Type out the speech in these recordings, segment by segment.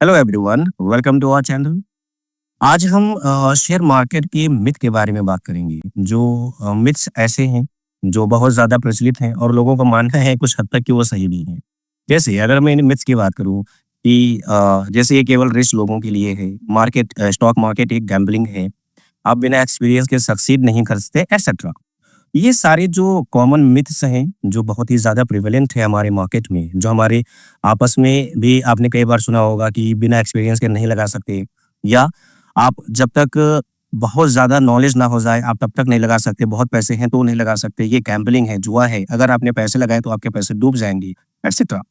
Hello everyone, welcome to our channel. आज हम share market के मिथ के बारे में बात करेंगे। जो मिथ्स ऐसे हैं जो बहुत ज़्यादा प्रचलित हैं और लोगों का मानना है कुछ हद तक कि वो सही भी हैं। जैसे अगर मैं इन मिथ्स की बात करूँ कि जैसे ये केवल रिच लोगों के लिए है, स्टॉक मार्केट एक गैम्बलिंग है, आप बिना एक्सपीरियंस के सक्सीड नहीं कर सकते एटसेट्रा। ये सारे जो कॉमन मिथ्स हैं, जो बहुत ही ज़्यादा प्रेवलेंट है हमारे मार्केट में, जो हमारे आपस में भी आपने कई बार सुना होगा कि बिना एक्सपीरियंस के नहीं लगा सकते, या आप जब तक बहुत ज़्यादा नॉलेज ना हो जाए, आप तब तक नहीं लगा सकते, बहुत पैसे हैं तो नहीं लगा सकते, ये गैम्बलिंग है, जुआ है, अगर आपने पैसे लगाए तो आपके पैसे डूब जाएँगे, एटसेट्रा।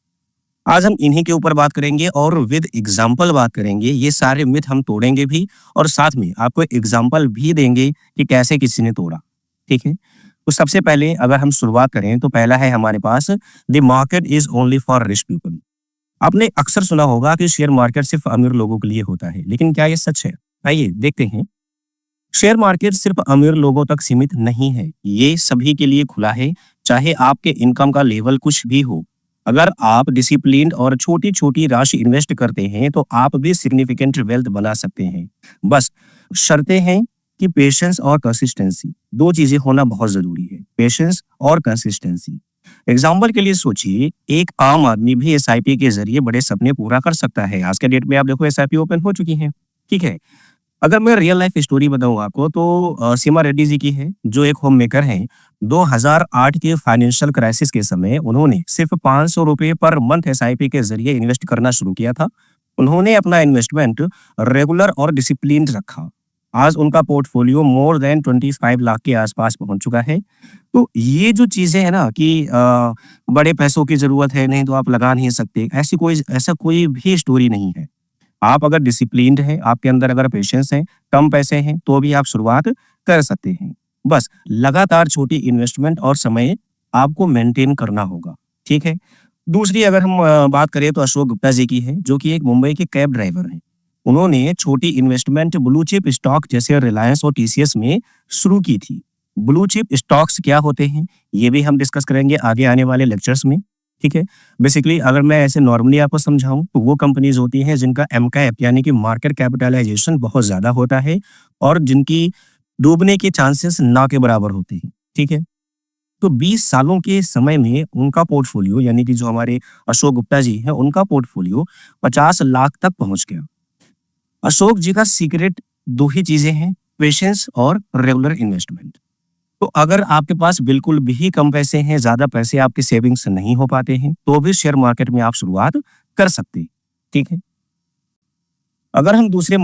आज हम इन्हीं के ऊपर बात करेंगे और विद एग्ज़ाम्पल बात करेंगे, ये सारे मिथ हम तोड़ेंगे भी और साथ में आपको एग्ज़ाम्पल भी देंगे कि कैसे किसी ने तोड़ा, ठीक है? तो सबसे पहले अगर हम शुरुआत करें तो पहला है हमारे पास the market is only for rich people. आपने अक्सर सुना होगा कि शेयर मार्केट सिर्फ अमीर लोगों के लिए होता है, लेकिन क्या ये सच है? आइए देखते हैं। शेयर मार्केट सिर्फ अमीर लोगों तक सीमित नहीं है, ये सभी के लिए खुला है, चाहे आपके इनकम का लेवल कुछ भी हो। अगर आप डिसिप्लिन्ड और छोटी-छोटी राशि इन्वेस्ट करते हैं, तो आप भी सिग्निफिकेंट वेल्थ बना सकते हैं। बस शर्तें हैं कि पेशेंस और कंसिस्टेंसी, 2 चीज़ें होना बहुत ज़रूरी है, पेशेंस और कंसिस्टेंसी। एग्ज़ाम्पल के लिए सोचिए, एक आम आदमी भी एसआईपी के ज़रिए बड़े सपने पूरा कर सकता है। आज के डेट में आप देखो एसआईपी ओपन हो चुकी है, ठीक है? अगर मैं रियल लाइफ स्टोरी बताऊँ आपको तो सीमा रेड्डी जी की है, जो एक होम मेकर हैं। 2008 के फाइनेंशियल क्राइसिस के समय उन्होंने सिर्फ ₹500 पर मंथ एसआईपी के ज़रिए इन्वेस्ट करना शुरू किया था। उन्होंने अपना इन्वेस्टमेंट रेगुलर और डिसिप्लिन्ड रखा। आज उनका पोर्टफोलियो मोर देन 25 लाख के आसपास पहुँच चुका है। तो ये जो चीज़ें हैं ना कि बड़े पैसों की ज़रूरत है, नहीं तो आप लगा नहीं सकते, ऐसा कोई भी स्टोरी नहीं है। आप अगर डिसिप्लिन्ड हैं, आपके अंदर अगर पेशेंस है, कम पैसे हैं, तो भी आप शुरुआत कर सकते हैं। बस लगातार छोटी इन्वेस्टमेंट और समय आपको मेंटेन करना होगा, ठीक है? दूसरी अगर हम बात करें तो अशोक गुप्ता जी की है, जो कि एक मुंबई के कैब ड्राइवर हैं। उन्होंने छोटी इन्वेस्टमेंट ब्लू चिप स्टॉक जैसे रिलायंस और टीसीएस में शुरू की थी। ब्लू चिप स्टॉक्स क्या होते हैं, ये भी हम डिस्कस करेंगे आगे आने वाले लेक्चर्स में, ठीक है? बेसिकली अगर मैं ऐसे नॉर्मली आपको समझाऊँ तो वो कंपनीज़ होती हैं जिनका एमकैप यानी कि मार्केट कैपिटलाइज़ेशन बहुत ज़्यादा होता है और जिनकी डूबने के चांसेस ना के बराबर होते हैं, ठीक है? तो 20 सालों के समय में उनका पोर्टफोलियो यानी कि जो हमारे अशोक गुप्ता जी हैं, उनका पोर्टफोलियो 50 लाख तक पहुँच गया। अशोक जी का सीक्रेट 2 ही चीज़ें हैं, पेशेंस और रेगुलर इन्वेस्टमेंट। तो अगर आपके पास बिल्कुल भी कम पैसे हैं, ज़्यादा पैसे आपके सेविंग्स नहीं हो पाते हैं, तो भी शेयर मार्केट में आप शुरुआत कर सकते हैं, ठीक है? अगर हम दूसरे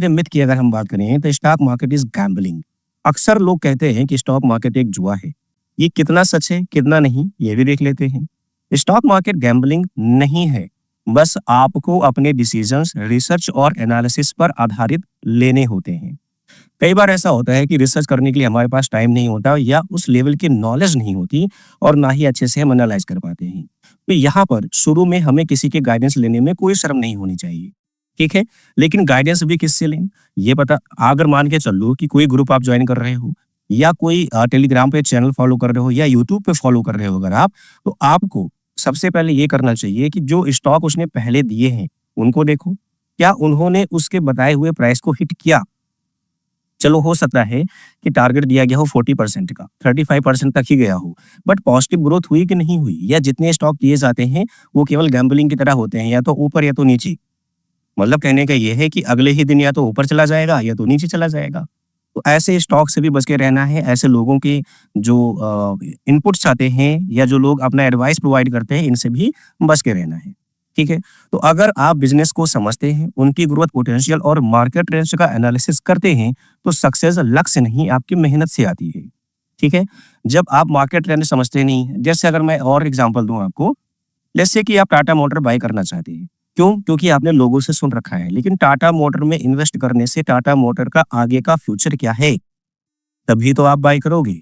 मिथ की अगर हम बात करें तो स्टॉक मार्केट इज़ गैम्बलिंग। अक्सर लोग कहते हैं कि स्टॉक मार्केट एक जुआ है। ये कितना सच है, कितना नहीं, ये भी देख लेते हैं। स्टॉक मार्केट गैम्बलिंग नहीं है, बस आपको अपने डिसीजंस, रिसर्च और एनालिसिस पर आधारित लेने होते हैं। कई बार ऐसा होता है कि रिसर्च करने के लिए हमारे पास टाइम नहीं होता या उस लेवल की नॉलेज नहीं होती और ना ही अच्छे से हम एनालाइज कर पाते हैं। तो यहाँ पर शुरू में हमें किसी के गाइडेंस लेने में कोई शर्म नहीं होनी चाहिए, ठीक है? लेकिन गाइडेंस भी किससे लें? ये पता अगर मान के चल लो कि कोई ग्रुप आप ज्वाइन कर रहे हो या कोई टेलीग्राम पे चैनल फॉलो कर रहे हो या यूट्यूब पे फॉलो कर रहे हो अगर आप, तो आपको सबसे पहले ये करना चाहिए कि जो स्टॉक उसने पहले दिए हैं, उनको देखो। क्या उन्होंने उसके बताए हुए प्राइस को हिट किया? चलो हो सकता है कि टारगेट दिया गया हो 40% का, 35% तक ही गया हो, बट पॉजिटिव ग्रोथ हुई कि नहीं हुई? या जितने स्टॉक दिए जाते हैं, वो केवल गैम्बलिंग की तरह होते हैं, या तो ऊपर या तो नीचे। मतलब कहने का ये है कि अगले ही दिन या तो ऊपर चला जाएगा या तो नीचे चला जाएगा। तो ऐसे स्टॉक से भी बच के रहना है, ऐसे लोगों के जो इनपुट्स आते हैं या जो लोग अपना एडवाइस प्रोवाइड करते हैं, इनसे भी बच के रहना है, ठीक है? तो अगर आप बिज़नेस को समझते हैं, उनकी ग्रोथ पोटेंशियल और मार्केट ट्रेंड्स का एनालिसिस करते हैं, तो सक्सेस लक से नहीं आपकी मेहनत से आती है, ठीक है? जब आप मार्केट ट्रेंड समझते नहीं हैं, जैसे अगर मैं और एग्ज़ाम्पल दूँ आपको, लेट्स से कि आप टाटा मोटर बाय करना चाहते हैं। क्यों? क्योंकि आपने लोगों से सुन रखा है, लेकिन टाटा मोटर में इन्वेस्ट करने से टाटा मोटर का आगे का फ्यूचर क्या है? तभी तो आप बाय करोगे।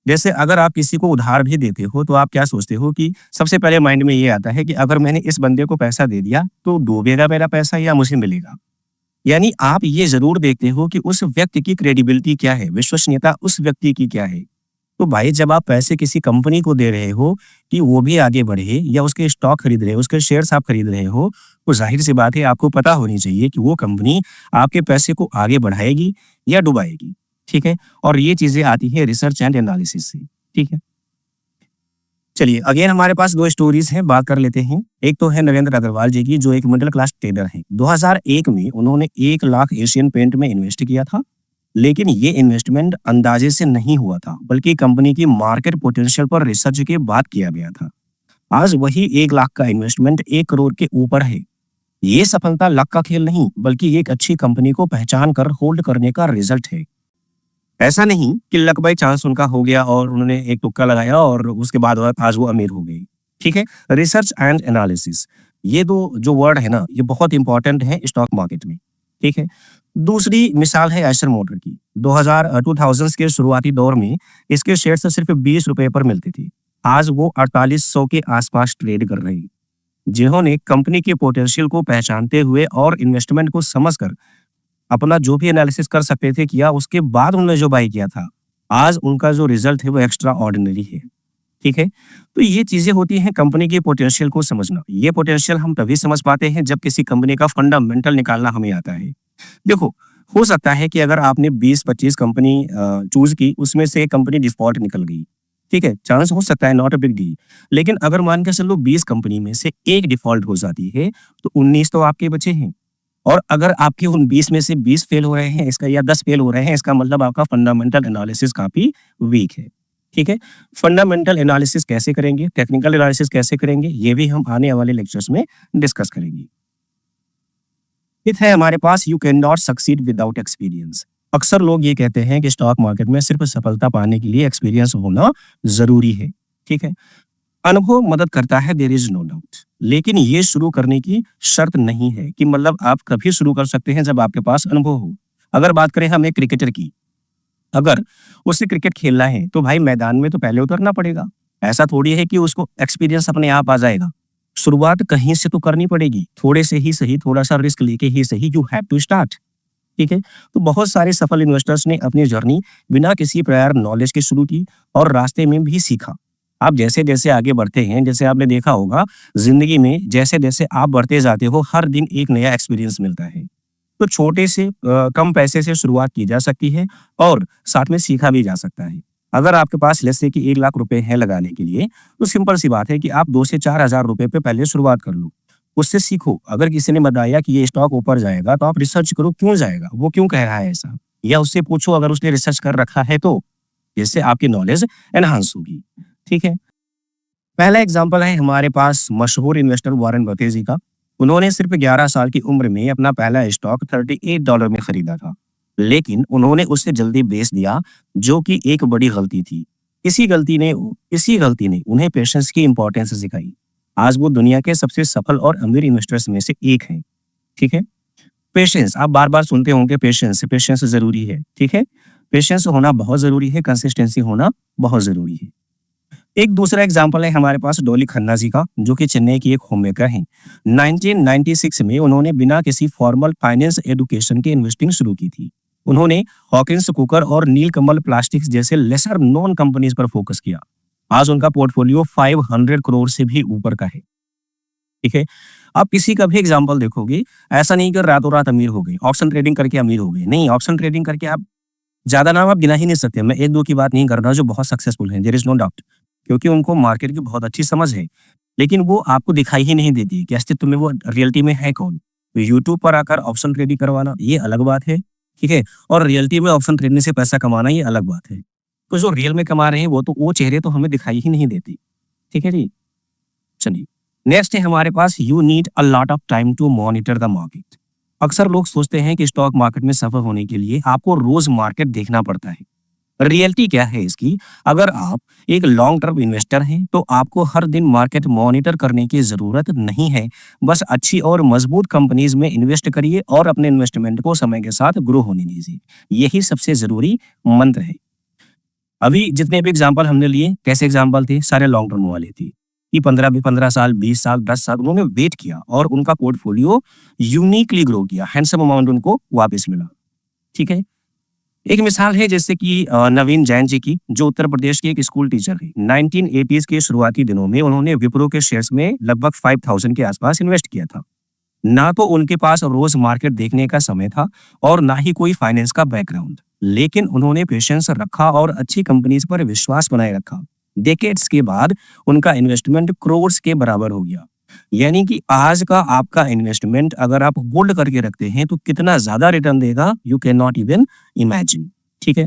जैसे अगर आप किसी को उधार भी देते हो, तो आप क्या सोचते हो कि सबसे पहले माइंड में ये आता है कि अगर मैंने इस बंदे को पैसा दे दिया, तो डूबेगा मेरा पैसा या मुझे मिलेगा? यानी आप ये ज़रूर देखते हो कि उस व्यक्ति की क्रेडिबिलिटी क्या है, विश्वसनीयता उस व्यक्ति की क्या है। तो भाई जब आप पैसे किसी कंपनी को दे रहे हो कि वो भी आगे बढ़े या उसके स्टॉक खरीद रहे हो, उसके शेयर्स आप खरीद रहे हो, तो ज़ाहिर-सी बात है आपको पता होनी चाहिए कि वो कंपनी आपके पैसे को आगे बढ़ाएगी या डुबाएगी, ठीक है? और ये चीज़ें आती हैं रिसर्च एंड एनालिसिस से, ठीक है? चलिए अगेन हमारे पास 2 स्टोरीज़ हैं, बात कर लेते हैं। एक तो है नरेंद्र अग्रवाल जी की जो एक मिडल क्लास ट्रेडर हैं। 2001 में उन्होंने 1 लाख एशियन पेंट में इन्वेस्ट किया था, लेकिन ये इन्वेस्टमेंट अंदाज़े से नहीं हुआ था, बल्कि कंपनी की मार्केट पोटेंशियल पर रिसर्च के बाद किया गया था। आज वही 1 लाख का इन्वेस्टमेंट 1 करोड़ के ऊपर है। ये सफलता लक का खेल नहीं, बल्कि एक अच्छी कंपनी को पहचान कर होल्ड करने का रिजल्ट है। ऐसा नहीं कि लक बाय चांस उनका हो गया और उन्होंने एक तुक्का लगाया और उसके बाद आज वो अमीर हो गई। ठीक है? रिसर्च एंड एनालिसिस ये 2 जो वर्ड है ना, ये बहुत इंपॉर्टेंट है स्टॉक मार्केट में। ठीक है? दूसरी मिसाल है आयशर मोटर की। 2000s के शुरुआती दौर में इसके शेयर्स सिर्फ ₹20 पर मिलते थे। आज वो 4800 के आसपास ट्रेड कर रहे हैं। जिन्होंने कंपनी के पोटेंशियल को पहचानते हुए और इन्वेस्टमेंट को समझकर अपना जो भी एनालिसिस कर सकते थे किया, उसके बाद उन्होंने जो बाय किया था, आज उनका जो रिजल्ट है वो एक्स्ट्रा ऑर्डिनरी है। ठीक है? तो ये चीज़ें होती हैं कंपनी के पोटेंशियल को समझना। ये पोटेंशियल हम तभी समझ पाते हैं जब किसी कंपनी का फंडामेंटल निकालना हमें आता है। देखो, हो सकता है कि अगर आपने 20-25 कंपनी चूज़ की, उसमें से एक कंपनी डिफ़ॉल्ट निकल गई। ठीक है? चांस हो सकता है, नॉट अ बिग डील। लेकिन अगर मान के चलो 20 कंपनी में से 1 डिफ़ॉल्ट हो जाती है, तो 19 तो आपके बचे हैं। और अगर आपके उन 20 में से 20 फेल हो रहे हैं इसका या 10 फेल हो रहे हैं, इसका मतलब आपका फंडामेंटल एनालिसिस काफ़ी वीक है। ठीक है? फंडामेंटल एनालिसिस कैसे करेंगे, टेक्निकल एनालिसिस कैसे करेंगे, ये भी हम आने वाले लेक्चर्स में डिस्कस करेंगे। फिफ्थ है हमारे पास you can not succeed without experience. अक्सर लोग ये कहते हैं कि स्टॉक मार्केट में सिर्फ सफलता पाने के लिए एक्सपीरियंस होना ज़रूरी है। ठीक है? अनुभव मदद करता है, देयर इज नो डाउट, लेकिन ये शुरू करने की शर्त नहीं है कि मतलब आप कभी शुरू कर सकते हैं जब आपके पास अनुभव हो। अगर बात करें हम एक क्रिकेटर की, अगर उसे क्रिकेट खेलना है तो भाई मैदान में तो पहले उतरना पड़ेगा। ऐसा थोड़ी है कि उसको एक्सपीरियंस अपने आप आ जाएगा। शुरुआत कहीं से तो करनी पड़ेगी, थोड़े से ही सही, थोड़ा सा रिस्क लेके ही सही, यू हैव टू स्टार्ट। ठीक है? तो बहुत सारे सफल इन्वेस्टर्स ने अपनी जर्नी बिना किसी प्रायर नॉलेज के शुरू की और रास्ते में भी सीखा। आप जैसे-जैसे आगे बढ़ते हैं, जैसे आपने देखा होगा ज़िंदगी में जैसे-जैसे आप बढ़ते जाते हो, हर दिन एक नया एक्सपीरियंस मिलता है। तो छोटे से कम पैसे से शुरुआत की जा सकती है और साथ में सीखा भी जा सकता है। अगर आपके पास लेट्स से कि 1 लाख रुपए हैं लगाने के लिए, तो सिंपल सी बात है कि आप 2 से 4,000 रुपए पे पहले शुरुआत कर लो। उससे सीखो। अगर किसी ने बताया कि ये स्टॉक ऊपर जाएगा, तो आप रिसर्च करो क्यों जाएगा? वो क्यों कह रहा है ऐसा? या उससे पूछो अगर उसने रिसर्च कर रखा है तो, जिससे आपकी नॉलेज एनहांस होगी। ठीक है? पहला एग्जाम्पल है हमारे पास मशहूर इन्वेस्टर वॉरेन बफे जी का। उन्होंने सिर्फ 11 साल की उम्र में अपना पहला स्टॉक $38 में खरीदा था, लेकिन उन्होंने उसे जल्दी बेच दिया, जो कि एक बड़ी गलती थी। इसी गलती ने उन्हें पेशेंस की इंपॉर्टेंस सिखाई। आज वो दुनिया के सबसे सफल और अमीर इन्वेस्टर्स में से एक हैं। ठीक है? पेशेंस आप बार-बार सुनते होंगे, पेशेंस पेशेंस ज़रूरी है। ठीक है? पेशेंस होना बहुत ज़रूरी है, कंसिस्टेंसी होना बहुत ज़रूरी है। एक दूसरा एग्जाम्पल है हमारे पास डॉली खन्ना जी का, जो कि चेन्नई की एक होममेकर हैं। 1996 में उन्होंने बिना किसी फॉर्मल फाइनेंस एजुकेशन के इन्वेस्टिंग शुरू की थी। उन्होंने हॉकिंस कुकर और नीलकमल प्लास्टिक्स जैसे लेसर नोन कंपनीज पर फोकस किया। आज उनका पोर्टफोलियो 500 करोड़ से भी ऊपर का है। ठीक है? आप किसी का भी एग्जाम्पल देखोगे, ऐसा नहीं कि रातों रात अमीर हो गए, ऑप्शन ट्रेडिंग करके अमीर हो गए। नहीं, ऑप्शन ट्रेडिंग करके आप ज़्यादा नाम आप गिना ही नहीं सकते। मैं 1-2 की बात नहीं कर रहा जो बहुत सक्सेसफुल हैं, देयर इज़ नो डाउट। क्योंकि उनको मार्केट की बहुत अच्छी समझ है। लेकिन वो आपको दिखाई ही नहीं देती कि अस्तित्व में वो रियलिटी में है कौन? तो यूट्यूब पर आकर ऑप्शन ट्रेडिंग करवाना ये अलग बात है, ठीक है? और रियलिटी में ऑप्शन ट्रेडिंग से पैसा कमाना ये अलग बात है। तो जो रियल में कमा रहे हैं वो चेहरे तो हमें दिखाई ही नहीं देती। ठीक है जी? चलिए, नेक्स्ट है हमारे पास you need a lot of time to monitor the market. अक्सर लोग सोचते हैं कि स्टॉक मार्केट में सफल होने के लिए आपको रोज मार्केट देखना पड़ता है। रियलिटी क्या है इसकी? अगर आप एक लॉन्ग टर्म इन्वेस्टर हैं, तो आपको हर दिन मार्केट मॉनिटर करने की ज़रूरत नहीं है। बस अच्छी और मजबूत कंपनीज में इन्वेस्ट करिए और अपने इन्वेस्टमेंट को समय के साथ ग्रो होने दीजिए। यही सबसे ज़रूरी मंत्र है। अभी जितने भी एग्जाम्पल हमने लिए, कैसे एग्जाम्पल थे? सारे लॉन्ग टर्म वाले थे कि 15 साल, 20 साल, 10 साल उन्होंने वेट किया और उनका पोर्टफोलियो यूनिकली ग्रो किया, हैंडसम अमाउंट उनको वापस मिला। ठीक है? एक मिसाल है जैसे कि नवीन जैन जी की, जो उत्तर प्रदेश के एक स्कूल टीचर हैं। 1980s के शुरुआती दिनों में उन्होंने विप्रो के शेयर्स में लगभग 5000 के आसपास इन्वेस्ट किया था। ना तो उनके पास रोज मार्केट देखने का समय था और ना ही कोई फाइनेंस का बैकग्राउंड, लेकिन उन्होंने पेशेंस रखा और अच्छी कंपनीज पर विश्वास बनाए रखा। डेकेड्स के बाद उनका इन्वेस्टमेंट करोड़ के बराबर हो गया। यानी कि आज का आपका इन्वेस्टमेंट अगर आप होल्ड करके रखते हैं तो कितना ज्यादा रिटर्न देगा, you can not even imagine. ठीक है।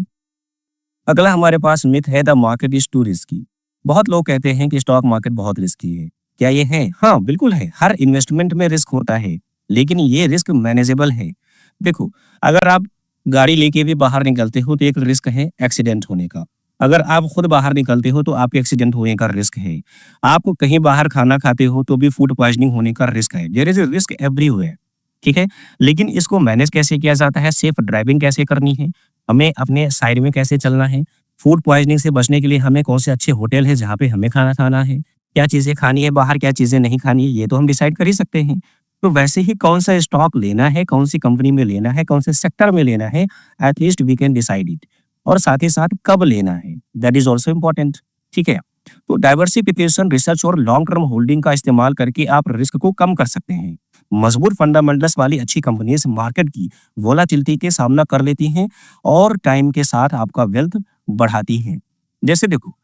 अगला हमारे पास मिथ है the market is to risky. बहुत लोग कहते हैं कि स्टॉक मार्केट बहुत रिस्की है। क्या ये है? हाँ, बिल्कुल है। हर इन्वेस्टमेंट में रिस्क होता है, लेकिन ये रिस्क मैनेजेबल है। देखो, अगर आप गाड़ी लेके भी बाहर निकलते हो तो एक रिस्क है एक्सीडेंट होने का। अगर आप खुद बाहर निकलते हो तो आपके एक्सीडेंट होने का रिस्क है। आप कहीं बाहर खाना खाते हो तो भी फूड पॉइजनिंग होने का रिस्क है। There is a risk everywhere. ठीक है। लेकिन इसको मैनेज कैसे किया जाता है, सेफ ड्राइविंग कैसे करनी है, हमें अपने साइड में कैसे चलना है, फूड पॉइजनिंग से बचने के लिए हमें कौन से अच्छे होटल है जहाँ पे हमें खाना खाना है, क्या चीज़ें खानी है बाहर, क्या चीज़ें नहीं खानी है, ये तो हम डिसाइड कर ही सकते हैं। तो वैसे ही कौन सा स्टॉक लेना है, कौन सी कंपनी में लेना है, कौन से सेक्टर में लेना है, at least we can decide it. और साथ ही साथ कब लेना है, दैट इज ऑल्सो इम्पोर्टेंट। ठीक है। तो डाइवर्सिफिकेशन, रिसर्च और लॉन्ग टर्म होल्डिंग का इस्तेमाल करके आप रिस्क को कम कर सकते हैं। मजबूत फंडामेंटल्स वाली अच्छी कंपनीज मार्केट की वोलाटिलिटी के सामना कर लेती हैं और टाइम के साथ आपका वेल्थ बढ़ाती हैं। जैसे देखो,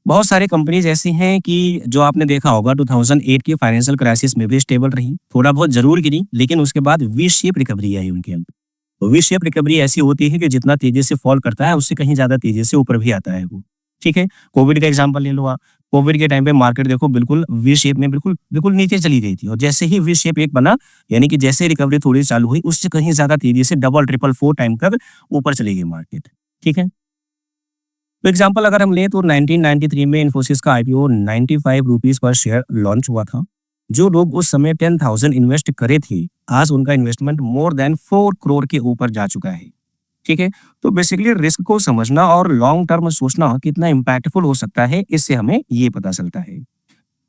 बहुत सारी कंपनीज ऐसी हैं कि जो आपने देखा होगा 2008 की फाइनेंशियल क्राइसिस में भी स्टेबल रही, थोड़ा बहुत जरूर गिरी, लेकिन उसके बाद वी शेप रिकवरी आई उनके अंदर। वी शेप रिकवरी ऐसी होती है कि जितना तेजी से फॉल करता है उससे कहीं ज्यादा तेजी से ऊपर भी आता है वो। ठीक है। कोविड का एग्जांपल ले लो आप। कोविड के टाइम पे मार्केट देखो बिल्कुल वी शेप में बिल्कुल बिल्कुल नीचे चली गई थी, और जैसे ही वी शेप एक बना, यानी कि जैसे रिकवरी थोड़ी चालू हुई, उससे कहीं ज्यादा तेजी से डबल ट्रिपल फोर टाइम तक ऊपर चली गई मार्केट। ठीक है। तो एग्जांपल अगर हम लें तो 1993 में इन्फोसिस का IPO 95 rupees per share launch हुआ था। जो लोग उस समय 10,000 इन्वेस्ट करे थे, आज उनका इन्वेस्टमेंट मोर देन 4 करोड़ के ऊपर जा चुका है। ठीक है। तो बेसिकली रिस्क को समझना और लॉन्ग टर्म सोचना कितना इम्पैक्टफुल हो सकता है, इससे हमें ये पता चलता है।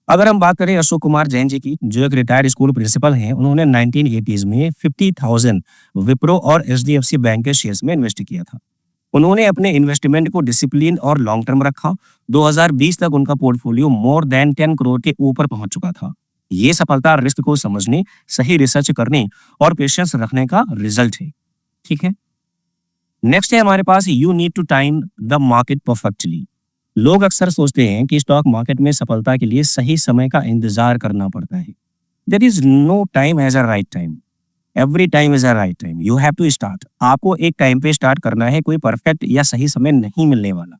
अगर हम बात करें अशोक कुमार जैन जी की, जो एक रिटायर्ड स्कूल प्रिंसिपल हैं, उन्होंने 1980s में 50,000 विप्रो और एचडीएफसी बैंक के शेयर्स में इन्वेस्ट किया था। उन्होंने अपने इन्वेस्टमेंट को डिसिप्लिन और लॉन्ग टर्म रखा। 2020 तक उनका पोर्टफोलियो मोर देन 10 करोड़ के ऊपर पहुंच चुका था। ये सफलता रिस्क को समझने, सही रिसर्च करने और पेशेंस रखने का रिजल्ट है। ठीक है। नेक्स्ट है हमारे पास, you need to time the market perfectly. लोग अक्सर सोचते हैं कि स्टॉक मार्केट में सफलता के लिए सही समय का इंतजार करना पड़ता है। There is no time as a right time. Every time is a right time, you have to start. आपको एक टाइम पे स्टार्ट करना है, कोई परफेक्ट या सही समय नहीं मिलने वाला।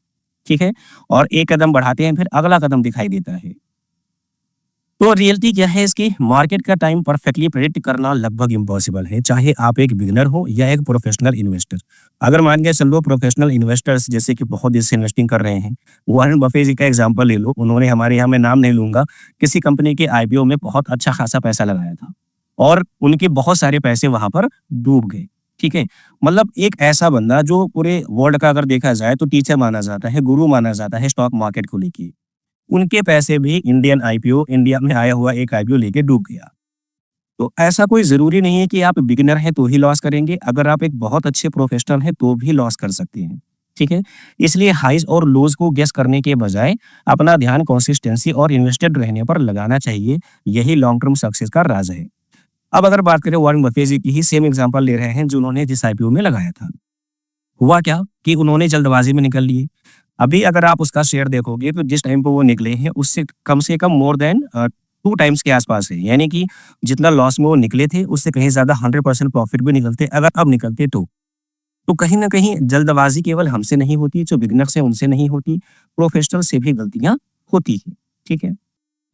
ठीक है। और एक कदम बढ़ाते हैं फिर अगला कदम दिखाई देता है। तो रियलिटी क्या है इसकी, मार्केट का टाइम परफेक्टली प्रेडिक्ट करना लगभग इम्पॉसिबल है, चाहे आप एक बिगिनर हो या एक प्रोफेशनल इन्वेस्टर। अगर मान के चलो प्रोफेशनल इन्वेस्टर्स जैसे कि बहुत देर से इन्वेस्टिंग कर रहे हैं, वॉरेन बफे जी का एग्जांपल ले लो। उन्होंने, हमारे यहाँ मैं नाम नहीं लूंगा, किसी कंपनी के आईपीओ में बहुत अच्छा खासा पैसा लगाया था और उनके बहुत सारे पैसे वहां पर डूब गए। ठीक है। मतलब एक ऐसा बंदा जो पूरे वर्ल्ड का अगर देखा जाए तो टीचर माना जाता है, गुरु माना जाता है स्टॉक मार्केट को लेके, उनके पैसे भी इंडियन आईपीओ, इंडिया में आया हुआ एक आईपीओ लेके डूब गया। तो ऐसा कोई जरूरी नहीं है कि आप बिगिनर हैं तो ही लॉस करेंगे, अगर आप एक बहुत अच्छे प्रोफेशनल हैं तो भी लॉस कर सकते हैं। ठीक है। इसलिए हाइज और लोज को गेस करने के बजाय अपना ध्यान कंसिस्टेंसी और इन्वेस्टेड रहने पर लगाना चाहिए। यही लॉन्ग टर्म सक्सेस का राज है। अब अगर बात करें वॉरेन बफे जी की ही सेम एग्जांपल ले रहे हैं, जो उन्होंने जिस आईपीओ में लगाया था, हुआ क्या कि उन्होंने जल्दबाजी में निकल लिए। अभी अगर आप उसका शेयर देखोगे तो जिस टाइम पे वो निकले हैं उससे कम से कम मोर देन 2 टाइम्स के आसपास है। यानी कि जितना लॉस में वो निकले थे उससे कहीं ज्यादा 100% प्रॉफिट भी निकलते अगर अब निकलते तो कहीं ना कहीं जल्दबाजी केवल हमसे नहीं होती, जो बिगनर्स हैं उनसे नहीं होती, प्रोफेशनल से भी गलतियां होती हैं। ठीक है।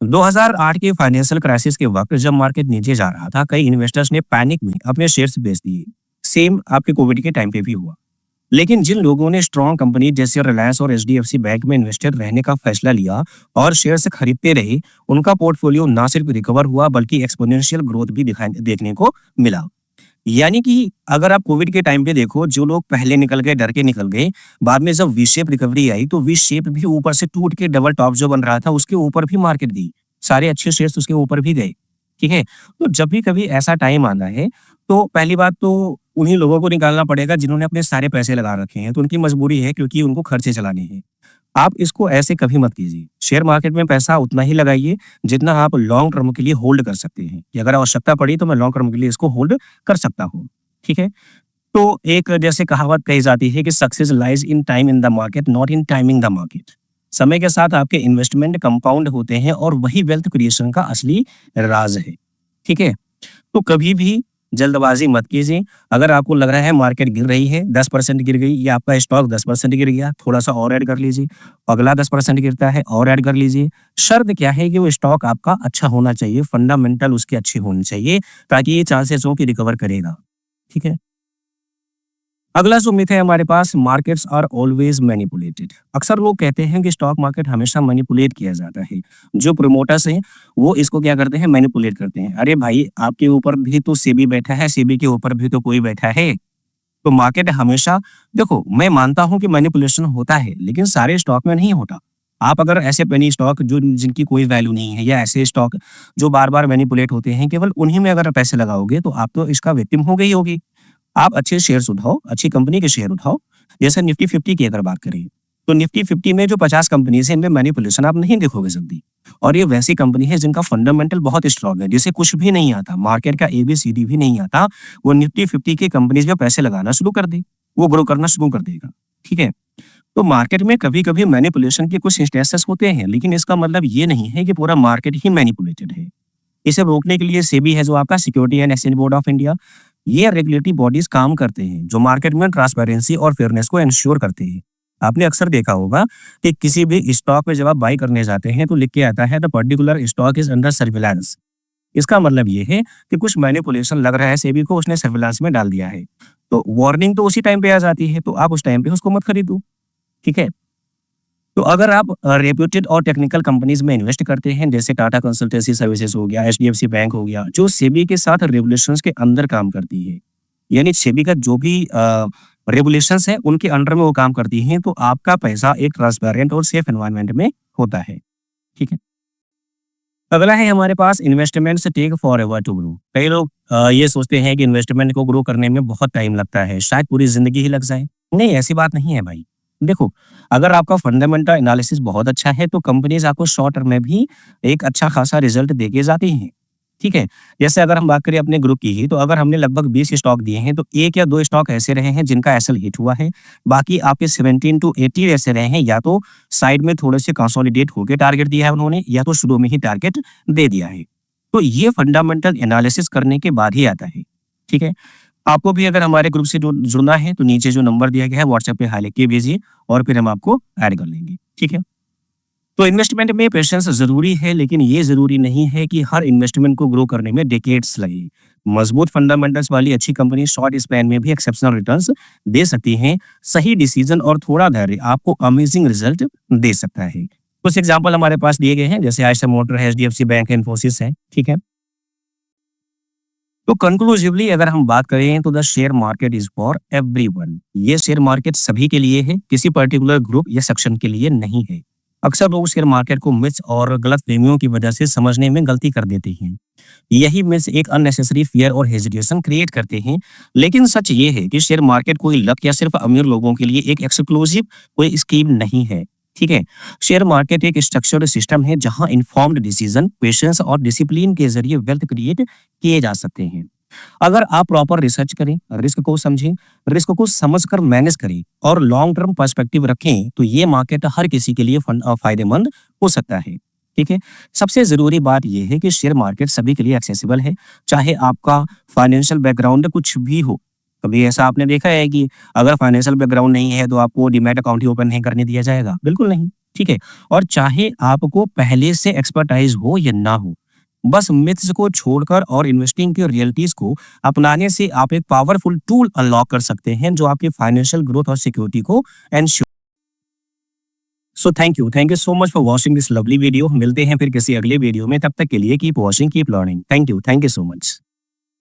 2008 के फाइनेंशियल क्राइसिस के वक्त जब मार्केट नीचे जा रहा था, कई इन्वेस्टर्स ने पैनिक में अपने शेयर्स बेच दिए। सेम आपके कोविड के टाइम पे भी हुआ। लेकिन जिन लोगों ने स्ट्रॉन्ग कंपनी जैसे रिलायंस और एचडीएफसी बैंक में इन्वेस्टेड रहने का फैसला लिया और शेयर से खरीदते रहे, उनका पोर्टफोलियो ना सिर्फ रिकवर हुआ बल्कि एक्सपोनेंशियल ग्रोथ भी दिखाई देखने को मिला। यानी कि अगर आप कोविड के टाइम पे देखो, जो लोग पहले निकल गए, डर के निकल गए, बाद में जब वी शेप रिकवरी आई तो वी शेप भी ऊपर से टूट के डबल टॉप जो बन रहा था उसके ऊपर भी मार्केट गई, सारे अच्छे शेयर्स उसके ऊपर भी गए। ठीक है। तो जब भी कभी ऐसा टाइम आना है तो पहली बात तो उन्हीं लोगों को निकालना पड़ेगा जिन्होंने अपने सारे पैसे लगा रखे हैं, तो उनकी मजबूरी है क्योंकि उनको खर्चे चलाने हैं। आप इसको ऐसे कभी मत कीजिए। शेयर मार्केट में पैसा उतना ही लगाइए जितना आप लॉन्ग टर्म के लिए होल्ड कर सकते हैं, कि अगर आवश्यकता पड़ी तो मैं लॉन्ग टर्म के लिए इसको होल्ड कर सकता हूँ। ठीक है? तो एक जैसे कहावत कही जाती है कि success lies in time in the market, not in timing the market. समय के साथ आपके इन्वेस्टमेंट कंपाउंड होते हैं और वही वेल्थ क्रिएशन का असली राज है। ठीक है? तो कभी भी जल्दबाजी मत कीजिए। अगर आपको लग रहा है मार्केट गिर रही है, 10% गिर गई या आपका स्टॉक 10% गिर गया, थोड़ा-सा और ऐड कर लीजिए। अगला 10% गिरता है और ऐड कर लीजिए। शर्त क्या है कि वो स्टॉक आपका अच्छा होना चाहिए, फंडामेंटल उसके अच्छे होने चाहिए, ताकि ये चांसेस हो कि रिकवर करेगा। ठीक है? अगला जो मिथ है हमारे पास, मार्केट्स आर ऑलवेज मैनिपुलेटेड। अक्सर लोग कहते हैं कि स्टॉक मार्केट हमेशा मैनिपुलेट किया जाता है। जो प्रमोटर्स हैं वो इसको क्या करते हैं, मैनिपुलेट करते हैं। अरे भाई, आपके ऊपर भी तो सेबी बैठा है, सेबी के ऊपर भी तो कोई बैठा है। तो मार्केट हमेशा, देखो मैं मानता हूं कि मैनिपुलेशन होता है लेकिन सारे स्टॉक में नहीं होता। आप अगर ऐसे पेनी स्टॉक जो जिनकी कोई वैल्यू नहीं है या ऐसे स्टॉक जो बार बार मैनिपुलेट होते हैं, केवल उन्हीं में अगर पैसे लगाओगे तो आप तो इसका विक्टिम हो गई होगी। आप अच्छे शेयर्स उठाओ, अच्छी कंपनी के शेयर उठाओ। जैसे निफ्टी 50 की अगर बात करें, तो निफ्टी 50 में जो 50 कंपनीज़ हैं, इनमें मैनिपुलेशन आप नहीं देखोगे जल्दी। और ये वैसी कंपनी है जिनका फंडामेंटल बहुत स्ट्रॉन्ग है, जिसे कुछ भी नहीं आता, मार्केट का एबीसीडी भी नहीं आता, वो निफ्टी 50 की कंपनीज़ में पैसे लगाना शुरू कर दे, वो ग्रो करना शुरू कर देगा। ठीक है? तो मार्केट में कभी-कभी मैनिपुलेशन के कुछ इंस्टेंसेस होते हैं, लेकिन इसका मतलब ये नहीं है कि पूरा मार्केट ही मैनिपुलेटेड है। इसे रोकने के लिए सेबी है, जो आपका security and exchange board of India, ये रेगुलेटरी बॉडीज काम करते हैं जो मार्केट में ट्रांसपेरेंसी और फेयरनेस को इंश्योर करते हैं। आपने अक्सर देखा होगा कि किसी भी स्टॉक में जब आप बाई करने जाते हैं तो लिख के आता है the particular stock is under surveillance. इसका मतलब ये है कि कुछ मैनिपुलेशन लग रहा है, सेबी को उसने सर्विलांस में डाल दिया है। तो वार्निंग तो उसी टाइम पे आ जाती है, तो आप उस टाइम पे उसको मत खरीदो। ठीक है? तो अगर आप रेप्यूटेड और टेक्निकल कंपनीज में इन्वेस्ट करते हैं, जैसे टाटा कंसल्टेंसी सर्विसेज हो गया, एचडीएफसी बैंक हो गया, जो सेबी के साथ रेगुलेशंस के अंदर काम करती है, यानी सेबी का जो भी रेगुलेशंस है उनके अंडर में वो काम करती हैं, तो आपका पैसा एक ट्रांसपेरेंट और सेफ एनवायरनमेंट में होता है। ठीक है? अगला है हमारे पास, investments take forever to grow. कई लोग ये सोचते हैं कि इन्वेस्टमेंट को ग्रो करने में बहुत टाइम लगता है, शायद पूरी जिंदगी ही लग जाए। नहीं, ऐसी बात नहीं है भाई। देखो, अगर आपका फंडामेंटल एनालिसिस बहुत अच्छा है तो कंपनीज आपको शॉर्ट टर्म में भी एक अच्छा खासा रिजल्ट देके जाती हैं। ठीक है? जैसे अगर हम बात करें अपने ग्रुप की ही, तो अगर हमने लगभग 20 स्टॉक दिए हैं तो 1 या 2 स्टॉक ऐसे रहे हैं जिनका एसएल हिट हुआ है। बाकी आपके 17 टू 80 ऐसे रहे हैं, या तो साइड में थोड़े से कंसोलिडेट होके टारगेट दिया है उन्होंने, या तो शुरू में ही टारगेट दे दिया है। तो ये फंडामेंटल एनालिसिस करने के बाद ही आता है। ठीक है? आपको भी अगर हमारे ग्रुप से जुड़ना है तो नीचे जो नंबर दिया गया है व्हाट्सएप पे हाय लिख के भेजिए और फिर हम आपको ऐड कर लेंगे। ठीक है? तो इन्वेस्टमेंट में पेशेंस ज़रूरी है, लेकिन ये ज़रूरी नहीं है कि हर इन्वेस्टमेंट को ग्रो करने में डेकेड्स लगे। मजबूत फंडामेंटल्स वाली अच्छी कंपनी शॉर्ट स्पैन में भी एक्सेप्शनल रिटर्न्स दे सकती हैं। सही डिसीजन और थोड़ा धैर्य आपको अमेजिंग रिजल्ट दे सकता है। कुछ एग्जांपल हमारे पास दिए गए हैं, जैसे आयशर मोटर है, एचडीएफसी बैंक है, इन्फोसिस है। ठीक है? तो कंक्लूसिवली अगर हम बात करें तो the share market is for everyone. ये शेयर मार्केट सभी के लिए है, किसी पर्टिकुलर ग्रुप या सेक्शन के लिए नहीं है। अक्सर लोग शेयर मार्केट को मिथ्स और गलत फहमियों की वजह से समझने में गलती कर देते हैं। यही मिथ्स एक अननेसेसरी फियर और हेजिटेशन क्रिएट करते हैं। लेकिन सच ये है कि शेयर मार्केट कोई लक या सिर्फ अमीर लोगों के लिए एक एक्सक्लूसिव कोई स्कीम नहीं है। ठीक है? शेयर मार्केट एक स्ट्रक्चर्ड सिस्टम है जहां इन्फॉर्म्ड डिसीजन, पेशेंस और डिसिप्लिन के जरिए वेल्थ क्रिएट किए जा सकते हैं। अगर आप प्रॉपर रिसर्च करें, रिस्क को समझें, रिस्क को समझकर मैनेज करें और लॉन्ग टर्म पर्सपेक्टिव रखें, तो ये मार्केट हर किसी के लिए फायदेमंद हो सकता है। ठीक है? सबसे जरूरी बात यह है कि शेयर मार्केट सभी के लिए एक्सेसिबल है, चाहे आपका फाइनेंशियल बैकग्राउंड कुछ भी हो। कभी ऐसा आपने देखा है कि अगर फाइनेंशियल बैकग्राउंड नहीं है तो आपको डीमैट अकाउंट ही ओपन नहीं करने दिया जाएगा? बिल्कुल नहीं। ठीक है? और चाहे आपको पहले से एक्सपर्टाइज हो या ना हो, बस मिथ्स को छोड़कर और इन्वेस्टिंग की रियलिटीज को अपनाने से आप एक पावरफुल टूल अनलॉक कर सकते हैं जो आपकी फाइनेंशियल ग्रोथ और सिक्योरिटी को ensure. So thank you so much for watching this lovely video. मिलते हैं फिर किसी अगले वीडियो में, तब तक के लिए keep watching, keep learning. Thank you so much.